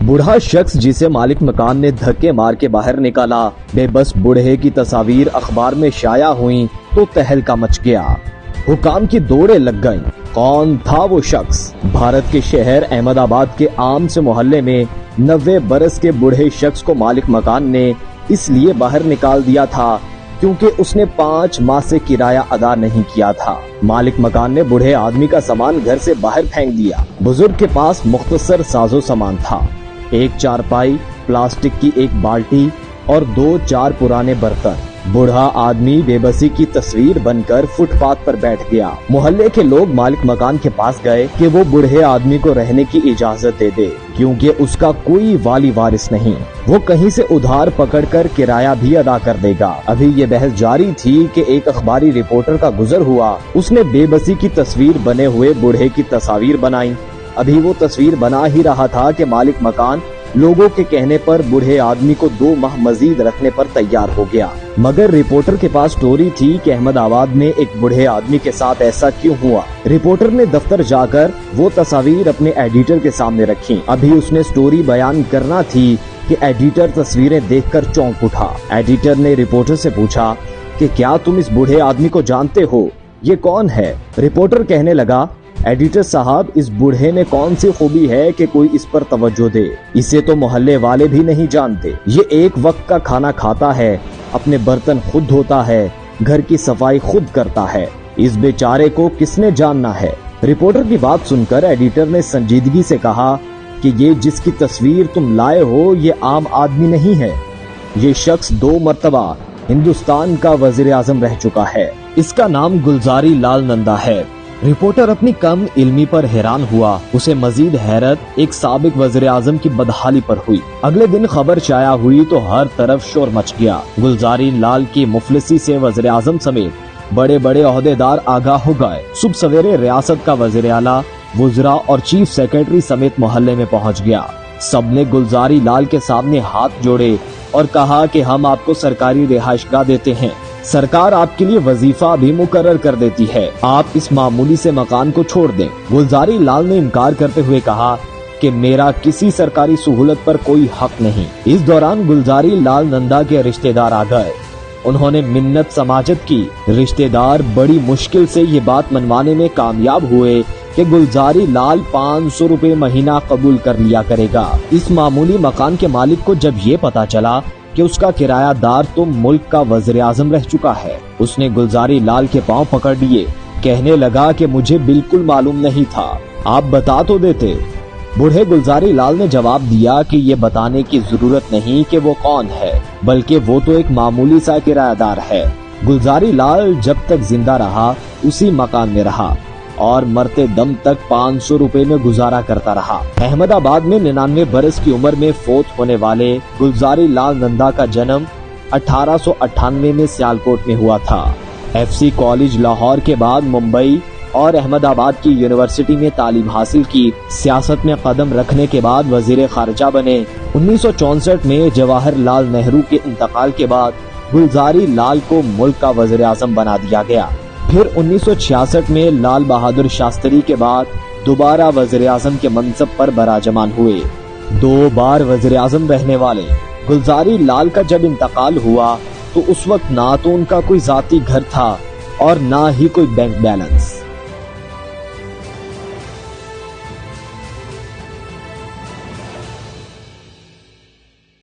बूढ़ा शख्स जिसे मालिक मकान ने धक्के मार के बाहर निकाला, बेबस बूढ़े की तस्वीर अखबार में शाया हुई तो तहलका मच गया। हुकाम की दौड़े लग गईं। कौन था वो शख्स? भारत के शहर अहमदाबाद के आम से मोहल्ले में 90 बरस के बूढ़े शख्स को मालिक मकान ने इसलिए बाहर निकाल दिया था क्योंकि उसने 5 माह से किराया अदा नहीं किया था। मालिक मकान ने बूढ़े आदमी का सामान घर से बाहर फेंक दिया। बुजुर्ग के पास मुख्तसर साजो सामान था, एक चारपाई, प्लास्टिक की एक बाल्टी और 2-4 पुराने बर्तन। बूढ़ा आदमी बेबसी की तस्वीर बनकर फुटपाथ पर बैठ गया। मोहल्ले के लोग मालिक मकान के पास गए कि वो बूढ़े आदमी को रहने की इजाजत दे दे, क्योंकि उसका कोई वाली वारिस नहीं। वो कहीं से उधार पकड़कर किराया भी अदा कर देगा। अभी ये बहस जारी थी कि एक अखबारी रिपोर्टर का गुजर हुआ। उसने बेबसी की तस्वीर बने हुए बूढ़े की तस्वीर बनाई। अभी वो तस्वीर बना ही रहा था कि मालिक मकान लोगों के कहने पर बूढ़े आदमी को 2 माह मजीद रखने पर तैयार हो गया। मगर रिपोर्टर के पास स्टोरी थी कि अहमदाबाद में एक बूढ़े आदमी के साथ ऐसा क्यों हुआ। रिपोर्टर ने दफ्तर जाकर वो तस्वीर अपने एडिटर के सामने रखी। अभी उसने स्टोरी बयान करना थी कि एडिटर तस्वीरें देखकर चौंक उठा। एडिटर ने रिपोर्टर से पूछा कि क्या तुम इस बूढ़े आदमी को जानते हो? ये कौन है? रिपोर्टर कहने लगा, एडिटर साहब, इस बूढ़े में कौन सी खूबी है कि कोई इस पर तवज्जो दे? इसे तो मोहल्ले वाले भी नहीं जानते। ये एक वक्त का खाना खाता है, अपने बर्तन खुद धोता है, घर की सफाई खुद करता है। इस बेचारे को किसने जानना है? रिपोर्टर की बात सुनकर एडिटर ने संजीदगी से कहा कि ये जिसकी तस्वीर तुम लाए हो ये आम आदमी नहीं है। ये शख्स 2 मर्तबा हिंदुस्तान का वजीर आजम रह चुका है। इसका नाम गुलजारी लाल नंदा है। रिपोर्टर अपनी कम इल्मी पर हैरान हुआ। उसे मजीद हैरत एक साबिक वज़ीर आज़म की बदहाली पर हुई। अगले दिन खबर शाया हुई तो हर तरफ शोर मच गया। गुलजारी लाल की मुफलिसी से वज़ीर आज़म समेत बड़े बड़े ओहदेदार आगाह हो गए। सुबह सवेरे रियासत का वज़ीर आला, वुज़रा और चीफ सेक्रेटरी समेत मोहल्ले में पहुंच गया। सबने गुलजारी लाल के सामने हाथ जोड़े और कहा कि हम आपको सरकारी रिहाइशगाह देते हैं। सरकार आपके लिए वजीफा भी मुकर्रर कर देती है। आप इस मामूली से मकान को छोड़ दें। गुलजारी लाल ने इनकार करते हुए कहा कि मेरा किसी सरकारी सहूलत पर कोई हक नहीं। इस दौरान गुलजारी लाल नंदा के रिश्तेदार आ गए। उन्होंने मिन्नत समाजत की। रिश्तेदार बड़ी मुश्किल से ये बात मनवाने में कामयाब हुए कि गुलजारी लाल 500 रुपए महीना कबूल कर लिया करेगा। इस मामूली मकान के मालिक को जब ये पता चला कि उसका किरायादार तो मुल्क का वज़ीर आज़म रह चुका है, उसने गुलजारी लाल के पांव पकड़ लिए। कहने लगा कि मुझे बिल्कुल मालूम नहीं था, आप बता तो देते। बूढ़े गुलजारी लाल ने जवाब दिया कि ये बताने की जरूरत नहीं कि वो कौन है, बल्कि वो तो एक मामूली सा किरायादार है। गुलजारी लाल जब तक जिंदा रहा उसी मकान में रहा और मरते दम तक 500 रुपए में गुजारा करता रहा। अहमदाबाद में 99 बरस की उम्र में फौत होने वाले गुलजारी लाल नंदा का जन्म 1898 में सियालकोट में हुआ था। FC कॉलेज लाहौर के बाद मुंबई और अहमदाबाद की यूनिवर्सिटी में तालीम हासिल की। सियासत में कदम रखने के बाद वजीर खारजा बने। 1964 में जवाहरलाल नेहरू के इंतकाल के बाद गुलजारी लाल को मुल्क का वजीर आजम बना दिया गया। फिर 1966 में लाल बहादुर शास्त्री के बाद दोबारा वज़ीर आज़म के मनसब पर बराजमान हुए। 2 बार वज़ीर आज़म रहने वाले गुलजारी लाल का जब इंतकाल हुआ तो उस वक्त ना तो उनका कोई जाती घर था और ना ही कोई बैंक बैलेंस।